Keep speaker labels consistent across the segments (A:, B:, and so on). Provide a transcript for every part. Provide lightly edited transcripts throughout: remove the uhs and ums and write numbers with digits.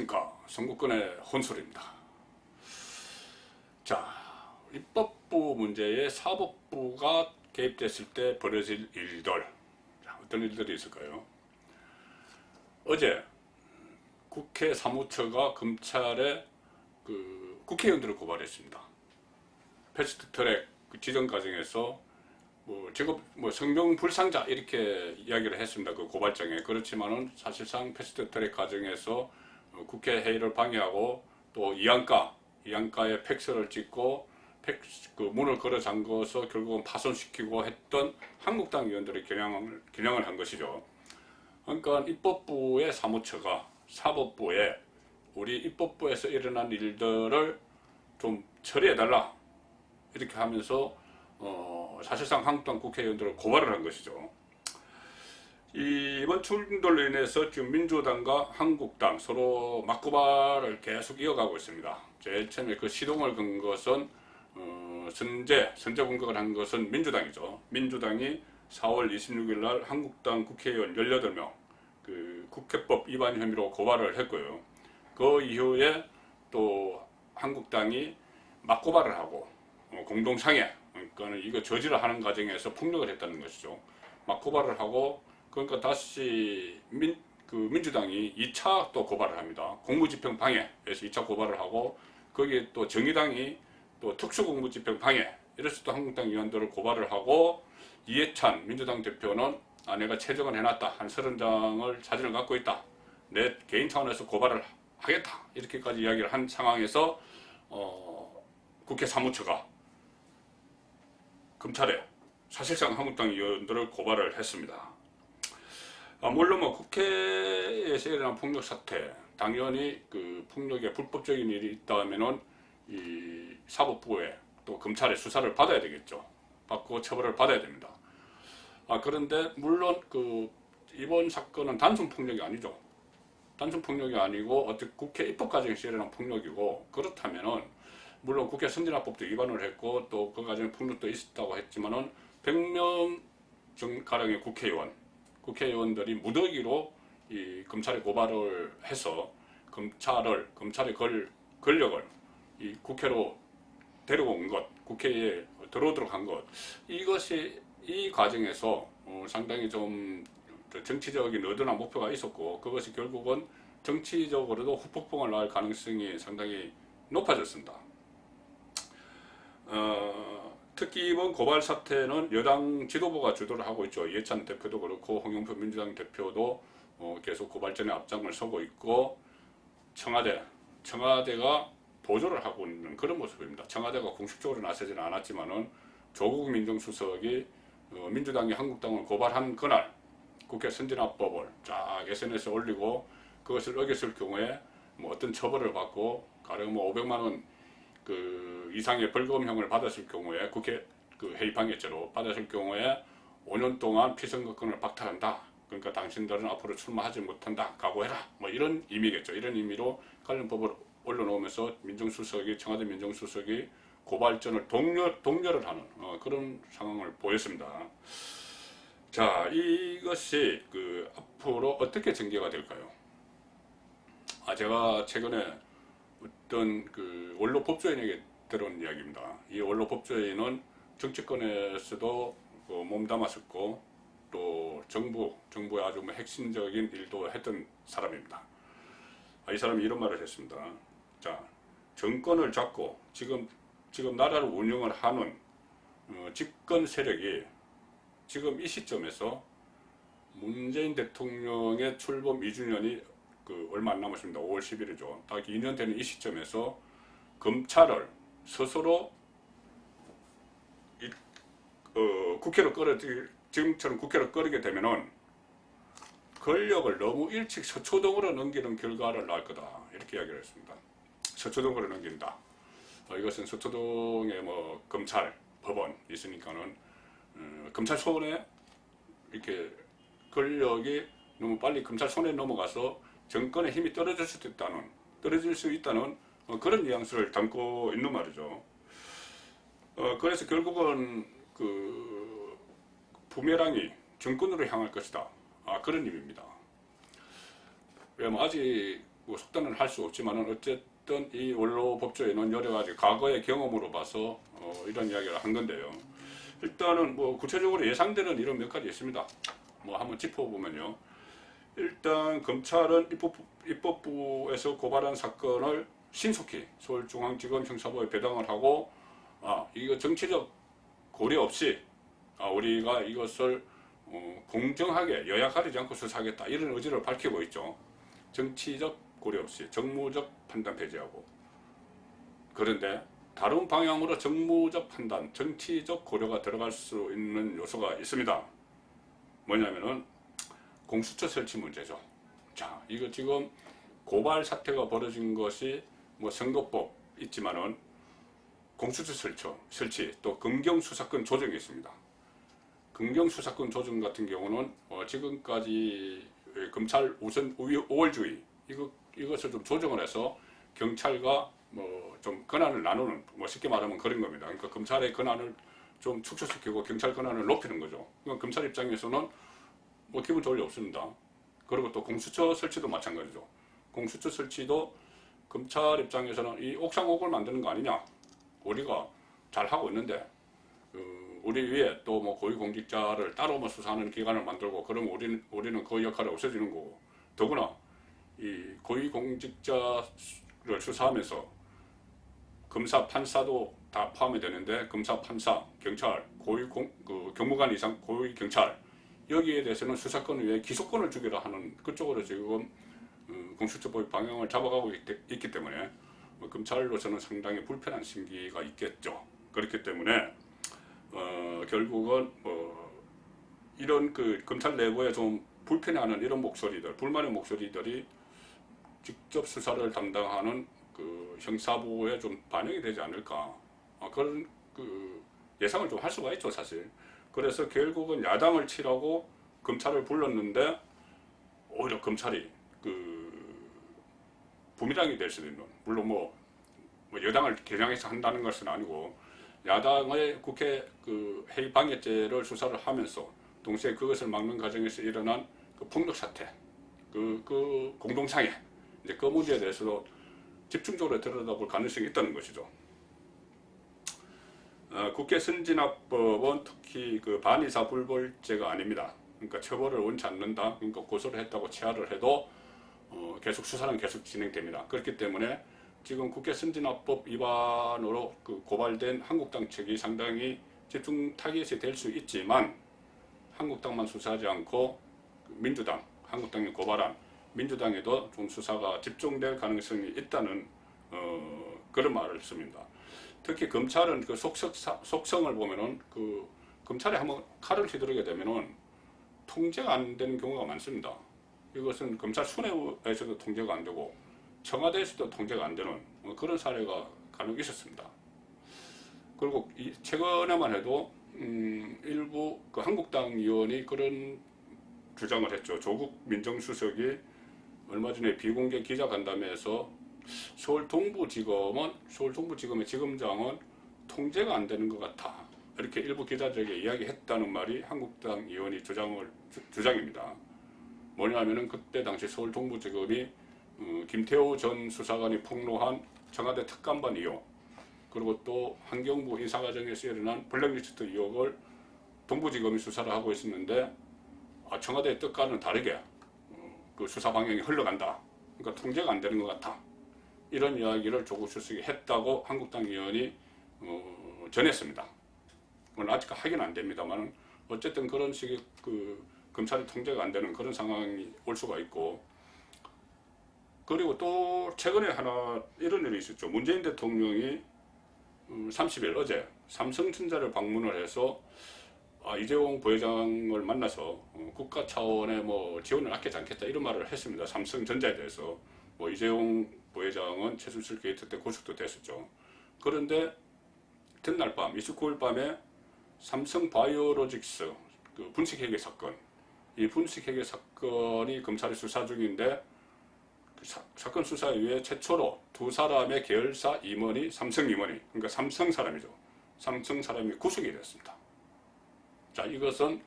A: 안녕하십니까. 선거권의 혼술입니다. 자, 입법부 문제에 사법부가 개입됐을 때 벌어질 일들, 어떤 일들이 있을까요? 어제 국회 사무처가 검찰에 국회의원들을 고발했습니다. 패스트트랙 지정 과정에서 직업 성명 불상자 이렇게 이야기를 했습니다. 그 고발장에. 그렇지만은 사실상 패스트트랙 과정에서 국회 회의를 방해하고 또 이안가에 팩스를 찍고 문을 걸어 잠궈서 결국은 파손시키고 했던 한국당 의원들의 겨냥을 한 것이죠. 그러니까 입법부의 사무처가 사법부에 우리 입법부에서 일어난 일들을 좀 처리해달라 이렇게 하면서 사실상 한국당 국회의원들을 고발을 한 것이죠. 이번 충돌로 인해서 지금 민주당과 한국당 서로 맞고발을 계속 이어가고 있습니다. 제일 처음에 그 시동을 건 것은 선제 공격을 한 것은 민주당이죠. 민주당이 4월 26일 날 한국당 국회의원 18명 국회법 위반 혐의로 고발을 했고요. 그 이후에 또 한국당이 맞고발을 하고 공동상해, 그러니까 이거 저지를 하는 과정에서 폭력을 했다는 것이죠. 맞고발을 하고 그러니까 다시 민주당이 2차 또 고발을 합니다. 공무집행 방해에서 2차 고발을 하고 거기에 또 정의당이 또 특수공무집행 방해 이래서 또 한국당 의원들을 고발을 하고 이해찬 민주당 대표는 내가 채정을 해놨다. 한 30장을 사진을 갖고 있다. 내 개인 차원에서 고발을 하겠다. 이렇게까지 이야기를 한 상황에서 국회 사무처가 검찰에 사실상 한국당 의원들을 고발을 했습니다. 물론 국회에서 일어난 폭력 사태, 당연히 그 폭력에 불법적인 일이 있다면은 이 사법부에 또 검찰의 수사를 받아야 되겠죠. 받고 처벌을 받아야 됩니다. 그런데 물론 이번 사건은 단순 폭력이 아니죠. 단순 폭력이 아니고 어떻게 국회 입법 과정에서 일어난 폭력이고, 그렇다면은 물론 국회 선진화법도 위반을 했고 또 그 과정에 폭력도 있었다고 했지만은 100명 가량의 국회의원들이 무더기로 이 검찰에 고발을 해서 검찰의 권력을 이 국회로 데려온 것, 국회에 들어오도록 한 것, 이것이 이 과정에서 상당히 좀 정치적인 의도나 목표가 있었고, 그것이 결국은 정치적으로도 후폭풍을 낳을 가능성이 상당히 높아졌습니다. 특히 이번 고발 사태는 여당 지도부가 주도를 하고 있죠. 이해찬 대표도 그렇고 홍영표 민주당 대표도 계속 고발전에 앞장을 서고 있고, 청와대가 보조를 하고 있는 그런 모습입니다. 청와대가 공식적으로 나서지는 않았지만은 조국 민정수석이 민주당이 한국당을 고발한 그날 국회 선진화법을 쫙 SNS에 올리고 그것을 어겼을 경우에 어떤 처벌을 받고 가령 500만 원 이상의 벌금형을 받았을 경우에 국회 회의 방해죄로 받았을 경우에 5년 동안 피선거권을 박탈한다. 그러니까 당신들은 앞으로 출마하지 못한다. 각오해라. 이런 의미겠죠. 이런 의미로 관련 법을 올려놓으면서 청와대 민정수석이 고발전을 독려를 하는 그런 상황을 보였습니다. 자, 이것이 앞으로 어떻게 전개가 될까요? 제가 최근에 어떤 원로 법조인에게 들은 이야기입니다. 이 원로 법조인은 정치권에서도 몸담았었고 또 정부의 아주 핵심적인 일도 했던 사람입니다. 이 사람이 이런 말을 했습니다. 자, 정권을 잡고 지금 나라를 운영을 하는 집권 세력이 지금 이 시점에서 문재인 대통령의 출범 2주년이 얼마 안 남았습니다. 5월 10일이죠. 딱 2년 되는 이 시점에서 검찰을 스스로 지금처럼 국회로 끌게 되면은 권력을 너무 일찍 서초동으로 넘기는 결과를 낳을 거다. 이렇게 이야기를 했습니다. 서초동으로 넘긴다. 이것은 서초동에 검찰, 법원 있으니까는 검찰 손에 이렇게 권력이 너무 빨리 검찰 손에 넘어가서 정권의 힘이 떨어질 수 있다는 그런 뉘앙스를 담고 있는 말이죠. 그래서 결국은 부메랑이 정권으로 향할 것이다. 그런 의미입니다. 왜냐면 아직 뭐 속단은 할 수 없지만은 어쨌든 이 원로 법조에는 여러 가지 과거의 경험으로 봐서 이런 이야기를 한 건데요. 일단은 뭐 구체적으로 예상되는 이런 몇 가지 있습니다. 뭐 한번 짚어보면요. 일단 검찰은 입법부에서 고발한 사건을 신속히 서울중앙지검 형사부에 배당을 하고 이거 정치적 고려 없이 우리가 이것을 공정하게 여야 가리지 않고 수사하겠다 이런 의지를 밝히고 있죠. 정치적 고려 없이 정무적 판단 배제하고. 그런데 다른 방향으로 정무적 판단, 정치적 고려가 들어갈 수 있는 요소가 있습니다. 뭐냐면은 공수처 설치 문제죠. 자, 이거 지금 고발 사태가 벌어진 것이 뭐 선거법 있지만은 공수처 설치 또 검경수사권 조정이 있습니다. 검경수사권 조정 같은 경우는 지금까지 검찰 우선 우월주의 이것을 좀 조정을 해서 경찰과 뭐 좀 권한을 나누는, 뭐 쉽게 말하면 그런 겁니다. 그러니까 검찰의 권한을 좀 축소시키고 경찰 권한을 높이는 거죠. 그러니까 검찰 입장에서는 뭐 기분 좋을 리 없습니다. 그리고 또 공수처 설치도 마찬가지죠. 공수처 설치도 검찰 입장에서는 이 옥상옥을 만드는 거 아니냐. 우리가 잘 하고 있는데 우리 위에 또 뭐 고위공직자를 따로 뭐 수사하는 기관을 만들고 그러면 우리는 그 역할이 없어지는 거고, 더구나 이 고위공직자를 수사하면서 검사, 판사도 다 포함이 되는데 검사, 판사, 경찰, 경무관 이상 고위경찰 여기에 대해서는 수사권 외에 기소권을 주기로 하는 그쪽으로 지금 공수처법의 방향을 잡아가고 있기 때문에 검찰로서는 상당히 불편한 심기가 있겠죠. 그렇기 때문에 결국은 이런 검찰 내부에 좀 불편해하는 이런 목소리들, 불만의 목소리들이 직접 수사를 담당하는 형사부에 좀 반영이 되지 않을까, 그런 예상을 좀 할 수가 있죠, 사실. 그래서 결국은 야당을 치라고 검찰을 불렀는데 오히려 검찰이 부미랑이 될 수도 있는, 물론 뭐 여당을 겨냥해서 한다는 것은 아니고 야당의 국회 회의 방해죄를 수사를 하면서 동시에 그것을 막는 과정에서 일어난 폭력 사태, 공동상해, 이제 그 문제에 대해서도 집중적으로 들여다볼 가능성이 있다는 것이죠. 국회 선진화법은 특히 반의사 불벌죄가 아닙니다. 그러니까 처벌을 원치 않는다. 그러니까 고소를 했다고 체하를 해도 계속 수사는 계속 진행됩니다. 그렇기 때문에 지금 국회 선진화법 위반으로 고발된 한국당 측이 상당히 집중 타깃이 될 수 있지만 한국당만 수사하지 않고 민주당, 한국당이 고발한 민주당에도 좀 수사가 집중될 가능성이 있다는 그런 말을 씁니다. 특히 검찰은 속성을 보면은 검찰에 한번 칼을 휘두르게 되면은 통제가 안 되는 경우가 많습니다. 이것은 검찰 수뇌부에서도 통제가 안 되고 청와대에서도 통제가 안 되는 그런 사례가 간혹 있었습니다. 그리고 최근에만 해도 일부 한국당 의원이 그런 주장을 했죠. 조국 민정수석이 얼마 전에 비공개 기자간담회에서 서울 동부지검의 지검장은 통제가 안 되는 것 같아, 이렇게 일부 기자들에게 이야기했다는 말이 한국당 의원이 주장입니다. 뭐냐면은 그때 당시 서울 동부지검이 김태호 전 수사관이 폭로한 청와대 특감반 의혹, 그리고 또 환경부 인사 과정에서 일어난 블랙리스트 의혹을 동부지검이 수사를 하고 있었는데 청와대의 뜻과는 다르게 수사 방향이 흘러간다. 그러니까 통제가 안 되는 것 같아. 이런 이야기를 조국 수석이 했다고 한국당 의원이 전했습니다. 물론 아직 확인 안 됩니다만 어쨌든 그런 식의 검찰이 통제가 안 되는 그런 상황이 올 수가 있고, 그리고 또 최근에 하나 이런 일이 있었죠. 문재인 대통령이 30일 어제 삼성전자를 방문을 해서 이재용 부회장을 만나서 국가 차원의 뭐 지원을 아끼지 않겠다 이런 말을 했습니다. 삼성전자에 대해서. 뭐 이재용 부회장은 최순실 게이트 때 구속도 됐었죠. 그런데 전날 밤 29일 밤에 삼성바이오로직스 분식회계 사건, 이 분식회계 사건이 검찰이 수사 중인데 사건 수사 이후에 최초로 두 사람의 계열사 임원이 삼성 임원이, 그러니까 삼성 사람이죠. 삼성 사람이 구속이 됐습니다. 자, 이것은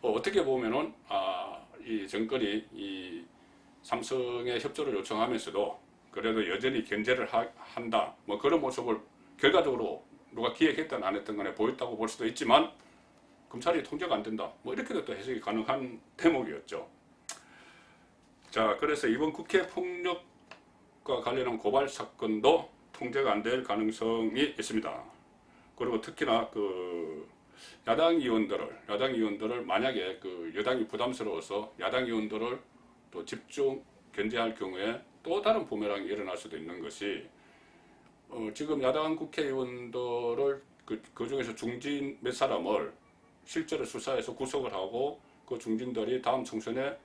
A: 어떻게 보면은 이 정권이 이 삼성에 협조를 요청하면서도 그래도 여전히 견제를 한다. 뭐 그런 모습을 결과적으로 누가 기획했든 안 했든 간에 보였다고 볼 수도 있지만 검찰이 통제가 안 된다. 뭐 이렇게도 또 해석이 가능한 대목이었죠. 자, 그래서 이번 국회 폭력과 관련한 고발 사건도 통제가 안 될 가능성이 있습니다. 그리고 특히나 그 야당 의원들을 만약에 그 여당이 부담스러워서 야당 의원들을 또 집중 견제할 경우에 또 다른 부메랑이 일어날 수도 있는 것이 지금 야당 국회의원들을 그 중에서 중진 몇 사람을 실제로 수사해서 구속을 하고 그 중진들이 다음 총선에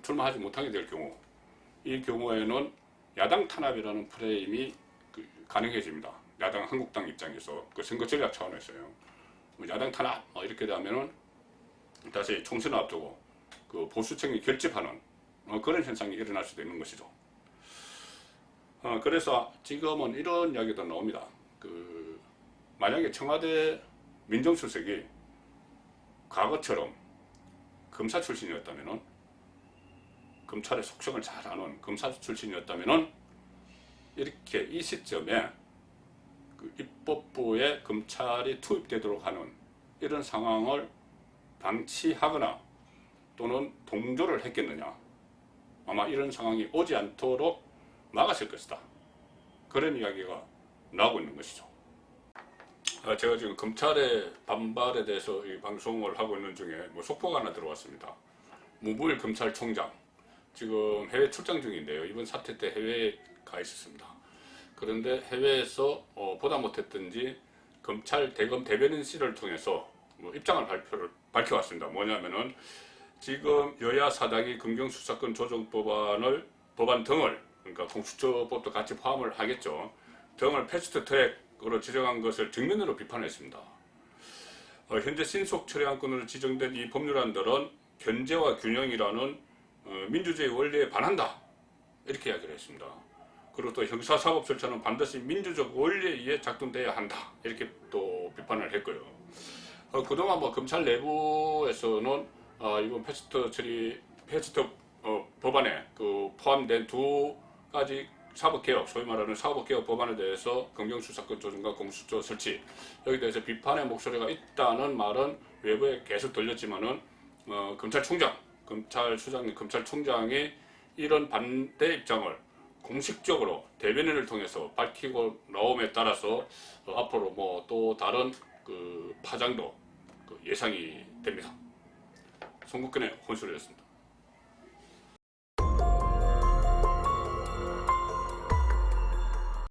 A: 출마하지 못하게 될 경우, 이 경우에는 야당 탄압이라는 프레임이 가능해집니다. 야당 한국당 입장에서 그 선거 전략 차원에서요. 야당 탄압 이렇게 되면은 다시 총선을 앞두고 그 보수층이 결집하는 그런 현상이 일어날 수도 있는 것이죠. 그래서 지금은 이런 이야기도 나옵니다. 그 만약에 청와대 민정수석이 과거처럼 검사 출신이었다면은, 검찰의 속성을 잘 아는 검사 출신이었다면은 이렇게 이 시점에 그 입법부에 검찰이 투입되도록 하는 이런 상황을 방치하거나 또는 동조를 했겠느냐. 아마 이런 상황이 오지 않도록 막았을 것이다. 그런 이야기가 나오고 있는 것이죠. 제가 지금 검찰의 반발에 대해서 이 방송을 하고 있는 중에 뭐 속보가 하나 들어왔습니다. 무부일 검찰총장 지금 해외 출장 중인데요. 이번 사태 때 해외에 가 있었습니다. 그런데 해외에서 보다 못했던지 검찰 대검 대변인실을 통해서 뭐 입장을 밝혀왔습니다. 뭐냐면은 지금 여야 사당이 검경수사권 조정 법안 등을, 그러니까 공수처법도 같이 포함을 하겠죠, 등을 패스트 트랙으로 지정한 것을 정면으로 비판했습니다. 현재 신속 처리안건으로 지정된 이 법률안들은 견제와 균형이라는 민주주의 원리에 반한다, 이렇게 이야기를 했습니다. 그리고 또 형사사법 절차는 반드시 민주적 원리에 의해 작동돼야 한다, 이렇게 또 비판을 했고요. 그동안 뭐 검찰 내부에서는 이번 패스트 법안에 그 포함된 두 가지 사법개혁, 소위 말하는 사법개혁 법안에 대해서 검경수사권 조정과 공수처 설치, 여기에 대해서 비판의 목소리가 있다는 말은 외부에 계속 들렸지만은 검찰수장님, 검찰총장이 이런 반대 입장을 공식적으로 대변인을 통해서 밝히고 나옴에 따라서 앞으로 뭐 또 다른 그 파장도 예상이 됩니다. 송국근의 혼술이었습니다.